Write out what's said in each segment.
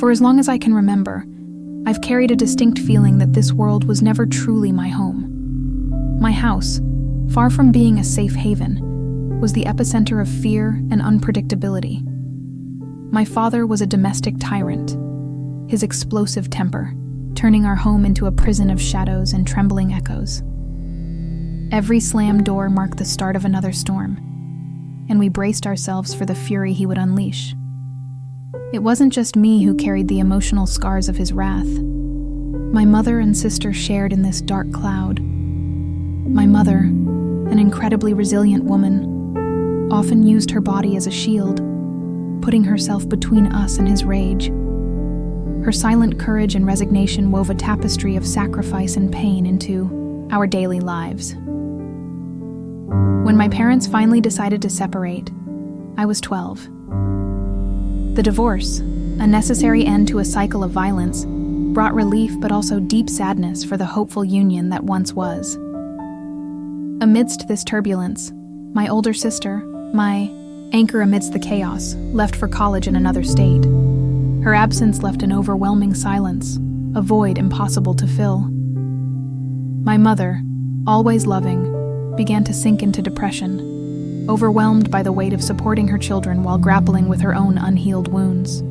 For as long as I can remember, I've carried a distinct feeling that this world was never truly my home. My house, far from being a safe haven, was the epicenter of fear and unpredictability. My father was a domestic tyrant, his explosive temper turning our home into a prison of shadows and trembling echoes. Every slammed door marked the start of another storm, and we braced ourselves for the fury he would unleash. It wasn't just me who carried the emotional scars of his wrath. My mother and sister shared in this dark cloud. My mother, an incredibly resilient woman, often used her body as a shield, putting herself between us and his rage. Her silent courage and resignation wove a tapestry of sacrifice and pain into our daily lives. When my parents finally decided to separate, I was 12. The divorce, a necessary end to a cycle of violence, brought relief but also deep sadness for the hopeful union that once was. Amidst this turbulence, my older sister, my anchor amidst the chaos, left for college in another state. Her absence left an overwhelming silence, a void impossible to fill. My mother, always loving, began to sink into depression, overwhelmed by the weight of supporting her children while grappling with her own unhealed wounds.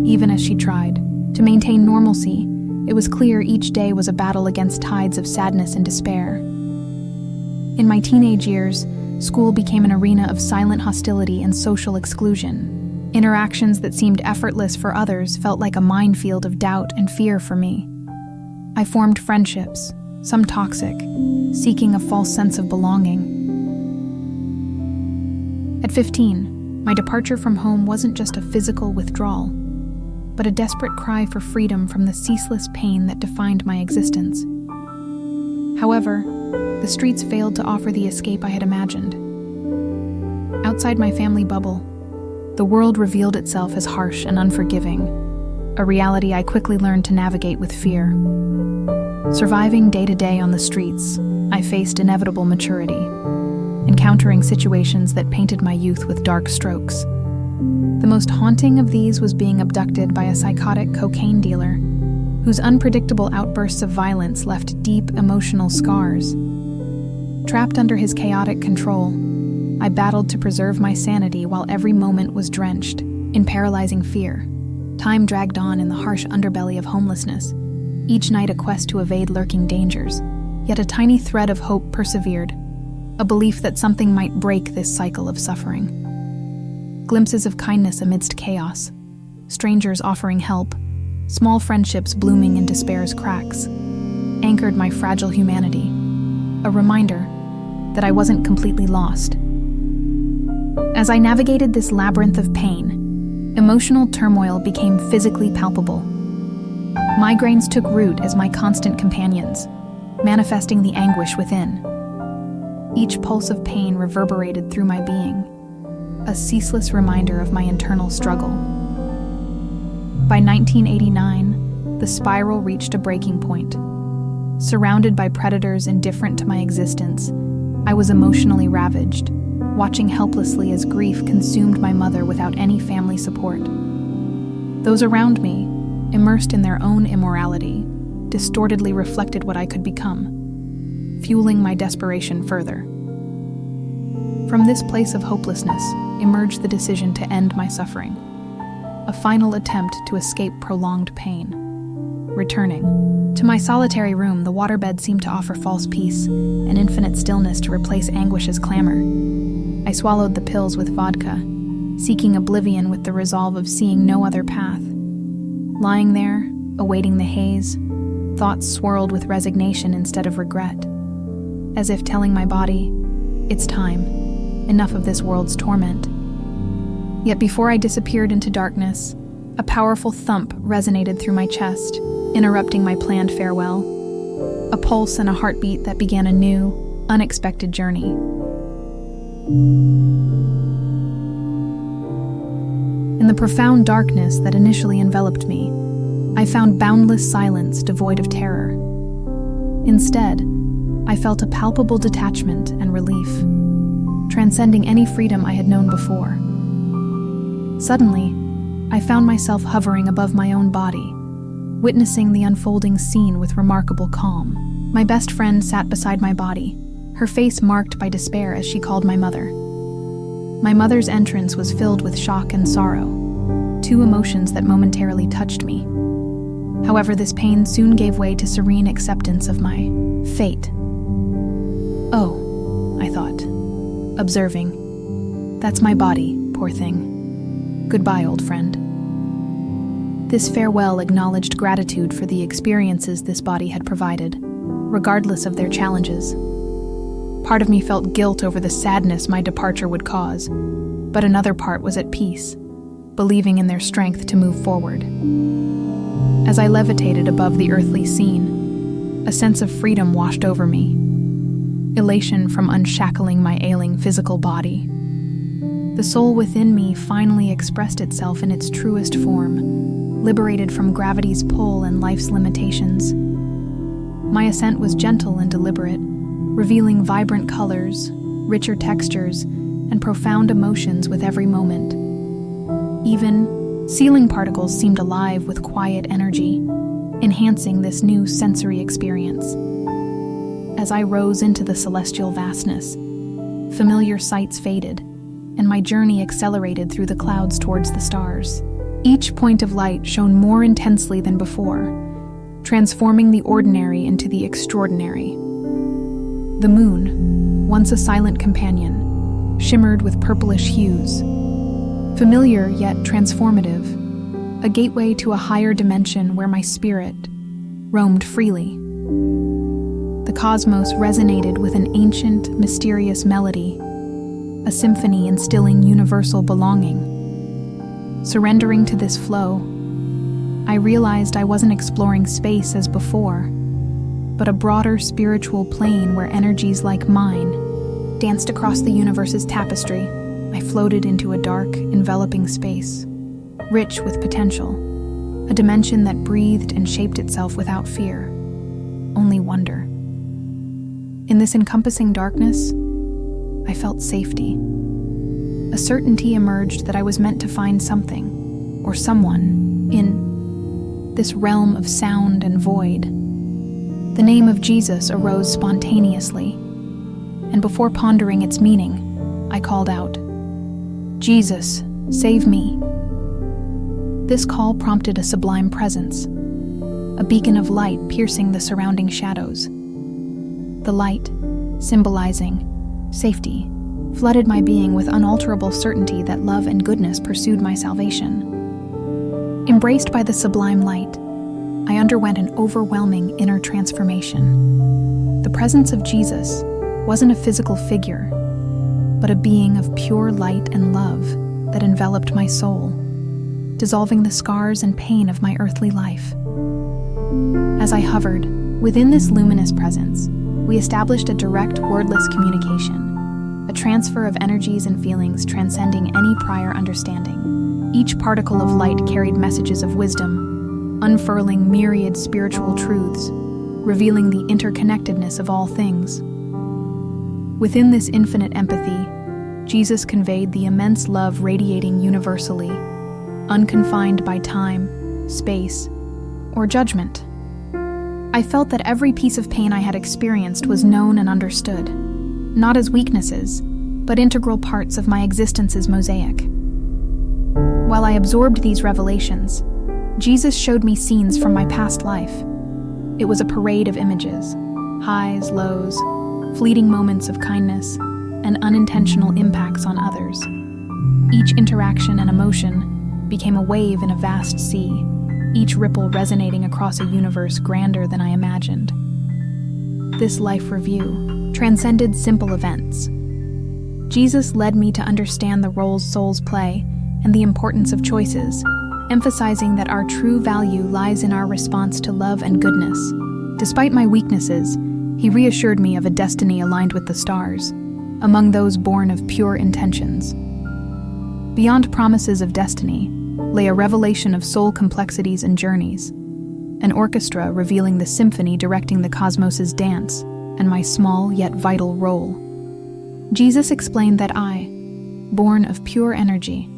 Even as she tried to maintain normalcy, it was clear each day was a battle against tides of sadness and despair. In my teenage years, school became an arena of silent hostility and social exclusion. Interactions that seemed effortless for others felt like a minefield of doubt and fear for me. I formed friendships, some toxic, seeking a false sense of belonging. At 15, my departure from home wasn't just a physical withdrawal, but a desperate cry for freedom from the ceaseless pain that defined my existence. However, the streets failed to offer the escape I had imagined. Outside my family bubble, the world revealed itself as harsh and unforgiving, a reality I quickly learned to navigate with fear. Surviving day to day on the streets, I faced inevitable maturity, encountering situations that painted my youth with dark strokes. The most haunting of these was being abducted by a psychotic cocaine dealer, whose unpredictable outbursts of violence left deep emotional scars. Trapped under his chaotic control, I battled to preserve my sanity while every moment was drenched in paralyzing fear. Time dragged on in the harsh underbelly of homelessness, each night a quest to evade lurking dangers. Yet a tiny thread of hope persevered, a belief that something might break this cycle of suffering. Glimpses of kindness amidst chaos, strangers offering help, small friendships blooming in despair's cracks, anchored my fragile humanity, a reminder that I wasn't completely lost. As I navigated this labyrinth of pain, emotional turmoil became physically palpable. Migraines took root as my constant companions, manifesting the anguish within. Each pulse of pain reverberated through my being, a ceaseless reminder of my internal struggle. By 1989, the spiral reached a breaking point. Surrounded by predators indifferent to my existence, I was emotionally ravaged, watching helplessly as grief consumed my mother without any family support. Those around me, immersed in their own immorality, distortedly reflected what I could become, fueling my desperation further. From this place of hopelessness emerged the decision to end my suffering, a final attempt to escape prolonged pain. Returning to my solitary room, the waterbed seemed to offer false peace, an infinite stillness to replace anguish's clamor. I swallowed the pills with vodka, seeking oblivion with the resolve of seeing no other path. Lying there, awaiting the haze, thoughts swirled with resignation instead of regret, as if telling my body, "It's time, enough of this world's torment." Yet before I disappeared into darkness, a powerful thump resonated through my chest, interrupting my planned farewell, a pulse and a heartbeat that began a new, unexpected journey. In the profound darkness that initially enveloped me, I found boundless silence devoid of terror. Instead, I felt a palpable detachment and relief, transcending any freedom I had known before. Suddenly, I found myself hovering above my own body, witnessing the unfolding scene with remarkable calm. My best friend sat beside my body, her face marked by despair as she called my mother. My mother's entrance was filled with shock and sorrow, two emotions that momentarily touched me. However, this pain soon gave way to serene acceptance of my fate. "Oh," I thought, observing. "That's my body, poor thing. Goodbye, old friend." This farewell acknowledged gratitude for the experiences this body had provided, regardless of their challenges. Part of me felt guilt over the sadness my departure would cause, but another part was at peace, believing in their strength to move forward. As I levitated above the earthly scene, a sense of freedom washed over me, elation from unshackling my ailing physical body. The soul within me finally expressed itself in its truest form, liberated from gravity's pull and life's limitations. My ascent was gentle and deliberate, revealing vibrant colors, richer textures, and profound emotions with every moment. Even ceiling particles seemed alive with quiet energy, enhancing this new sensory experience. As I rose into the celestial vastness, familiar sights faded, and my journey accelerated through the clouds towards the stars. Each point of light shone more intensely than before, transforming the ordinary into the extraordinary. The moon, once a silent companion, shimmered with purplish hues, familiar yet transformative, a gateway to a higher dimension where my spirit roamed freely. The cosmos resonated with an ancient, mysterious melody, a symphony instilling universal belonging. Surrendering to this flow, I realized I wasn't exploring space as before, but a broader spiritual plane where energies like mine danced across the universe's tapestry. I floated into a dark, enveloping space, rich with potential, a dimension that breathed and shaped itself without fear, only wonder. In this encompassing darkness, I felt safety. A certainty emerged that I was meant to find something, or someone, in this realm of sound and void. The name of Jesus arose spontaneously, and before pondering its meaning, I called out, "Jesus, save me." This call prompted a sublime presence, a beacon of light piercing the surrounding shadows. The light, symbolizing safety, flooded my being with unalterable certainty that love and goodness pursued my salvation. Embraced by the sublime light, I underwent an overwhelming inner transformation. The presence of Jesus wasn't a physical figure, but a being of pure light and love that enveloped my soul, dissolving the scars and pain of my earthly life. As I hovered within this luminous presence, we established a direct, wordless communication, a transfer of energies and feelings transcending any prior understanding. Each particle of light carried messages of wisdom, unfurling myriad spiritual truths, revealing the interconnectedness of all things. Within this infinite empathy, Jesus conveyed the immense love radiating universally, unconfined by time, space, or judgment. I felt that every piece of pain I had experienced was known and understood, not as weaknesses, but integral parts of my existence's mosaic. While I absorbed these revelations, Jesus showed me scenes from my past life. It was a parade of images, highs, lows, fleeting moments of kindness, and unintentional impacts on others. Each interaction and emotion became a wave in a vast sea, each ripple resonating across a universe grander than I imagined. This life review transcended simple events. Jesus led me to understand the roles souls play and the importance of choices, emphasizing that our true value lies in our response to love and goodness. Despite my weaknesses, he reassured me of a destiny aligned with the stars, among those born of pure intentions. Beyond promises of destiny lay a revelation of soul complexities and journeys, an orchestra revealing the symphony directing the cosmos's dance, and my small yet vital role. Jesus explained that I, born of pure energy,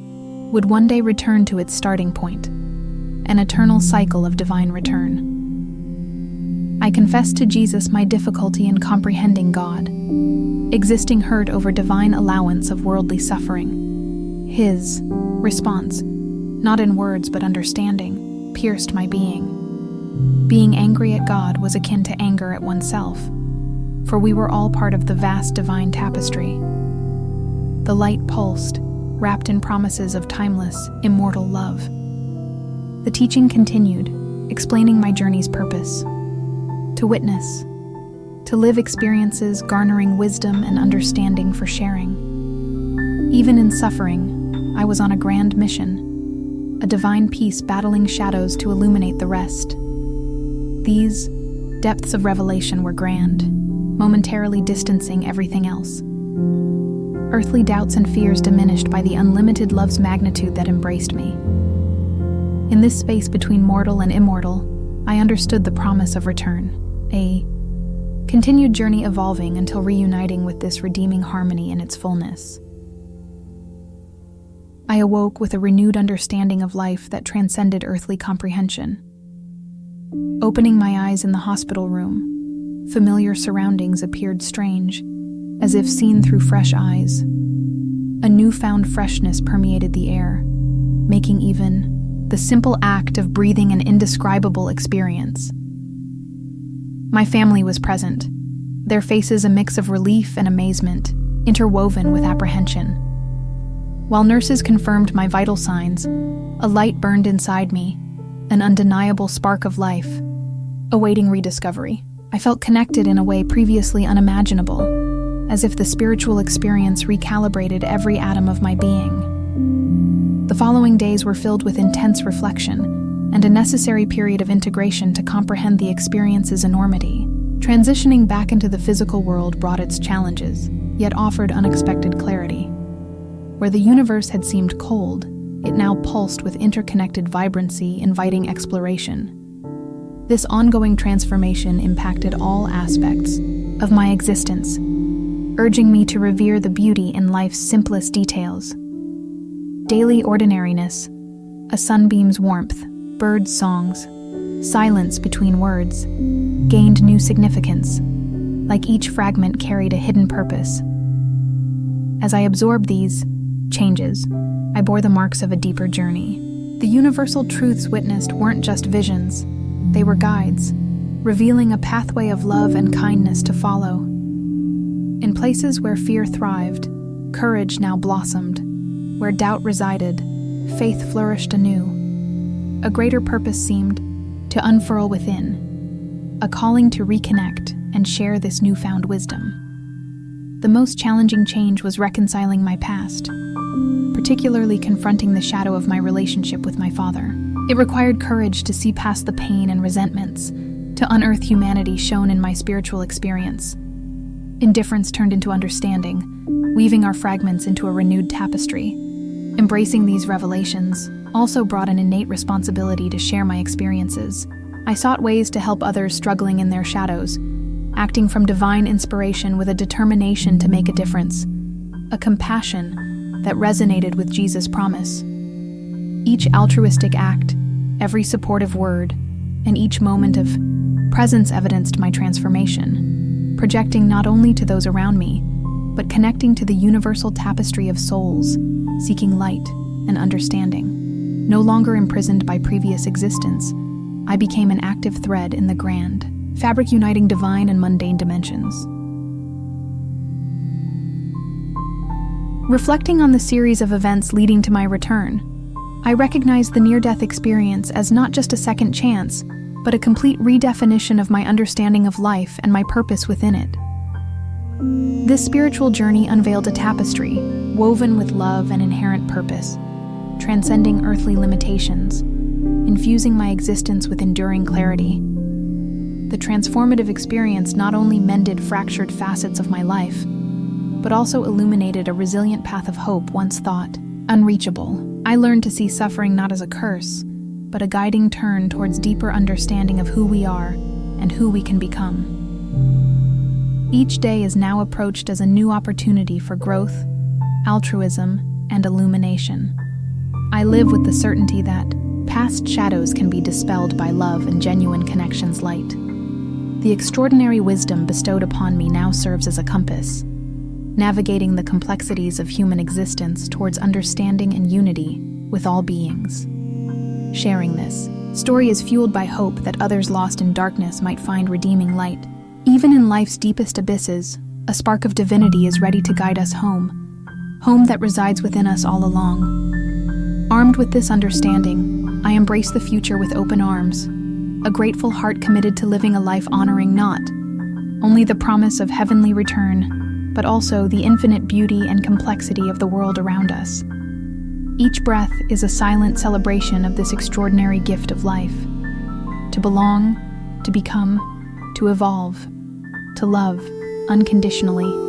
would one day return to its starting point, an eternal cycle of divine return. I confessed to Jesus my difficulty in comprehending God, existing hurt over divine allowance of worldly suffering. His response, not in words but understanding, pierced my being. Being angry at God was akin to anger at oneself, for we were all part of the vast divine tapestry. The light pulsed, wrapped in promises of timeless, immortal love. The teaching continued, explaining my journey's purpose: to witness, to live experiences garnering wisdom and understanding for sharing. Even in suffering, I was on a grand mission, a divine peace battling shadows to illuminate the rest. These depths of revelation were grand, momentarily distancing everything else. Earthly doubts and fears diminished by the unlimited love's magnitude that embraced me. In this space between mortal and immortal, I understood the promise of return, a continued journey evolving until reuniting with this redeeming harmony in its fullness. I awoke with a renewed understanding of life that transcended earthly comprehension. Opening my eyes in the hospital room, familiar surroundings appeared strange, as if seen through fresh eyes. A newfound freshness permeated the air, making even the simple act of breathing an indescribable experience. My family was present, their faces a mix of relief and amazement, interwoven with apprehension. While nurses confirmed my vital signs, a light burned inside me, an undeniable spark of life, awaiting rediscovery. I felt connected in a way previously unimaginable, as if the spiritual experience recalibrated every atom of my being. The following days were filled with intense reflection and a necessary period of integration to comprehend the experience's enormity. Transitioning back into the physical world brought its challenges, yet offered unexpected clarity. Where the universe had seemed cold, it now pulsed with interconnected vibrancy, inviting exploration. This ongoing transformation impacted all aspects of my existence, urging me to revere the beauty in life's simplest details. Daily ordinariness, a sunbeam's warmth, birds' songs, silence between words, gained new significance, like each fragment carried a hidden purpose. As I absorbed these changes, I bore the marks of a deeper journey. The universal truths witnessed weren't just visions, they were guides, revealing a pathway of love and kindness to follow. In places where fear thrived, courage now blossomed. Where doubt resided, faith flourished anew. A greater purpose seemed to unfurl within, a calling to reconnect and share this newfound wisdom. The most challenging change was reconciling my past, particularly confronting the shadow of my relationship with my father. It required courage to see past the pain and resentments, to unearth humanity shown in my spiritual experience. Indifference turned into understanding, weaving our fragments into a renewed tapestry. Embracing these revelations also brought an innate responsibility to share my experiences. I sought ways to help others struggling in their shadows, acting from divine inspiration with a determination to make a difference, a compassion that resonated with Jesus' promise. Each altruistic act, every supportive word, and each moment of presence evidenced my transformation, projecting not only to those around me, but connecting to the universal tapestry of souls, seeking light and understanding. No longer imprisoned by previous existence, I became an active thread in the grand fabric uniting divine and mundane dimensions. Reflecting on the series of events leading to my return, I recognized the near-death experience as not just a second chance, but a complete redefinition of my understanding of life and my purpose within it. This spiritual journey unveiled a tapestry, woven with love and inherent purpose, transcending earthly limitations, infusing my existence with enduring clarity. The transformative experience not only mended fractured facets of my life, but also illuminated a resilient path of hope once thought unreachable. I learned to see suffering not as a curse, but a guiding turn towards deeper understanding of who we are and who we can become. Each day is now approached as a new opportunity for growth, altruism, and illumination. I live with the certainty that past shadows can be dispelled by love and genuine connections light. The extraordinary wisdom bestowed upon me now serves as a compass, navigating the complexities of human existence towards understanding and unity with all beings. Sharing this story is fueled by hope that others lost in darkness might find redeeming light. Even in life's deepest abysses, a spark of divinity is ready to guide us home that resides within us all along. Armed with this understanding, I embrace the future with open arms, a grateful heart committed to living a life honoring not only the promise of heavenly return, but also the infinite beauty and complexity of the world around us. Each breath is a silent celebration of this extraordinary gift of life. To belong, to become, to evolve, to love unconditionally.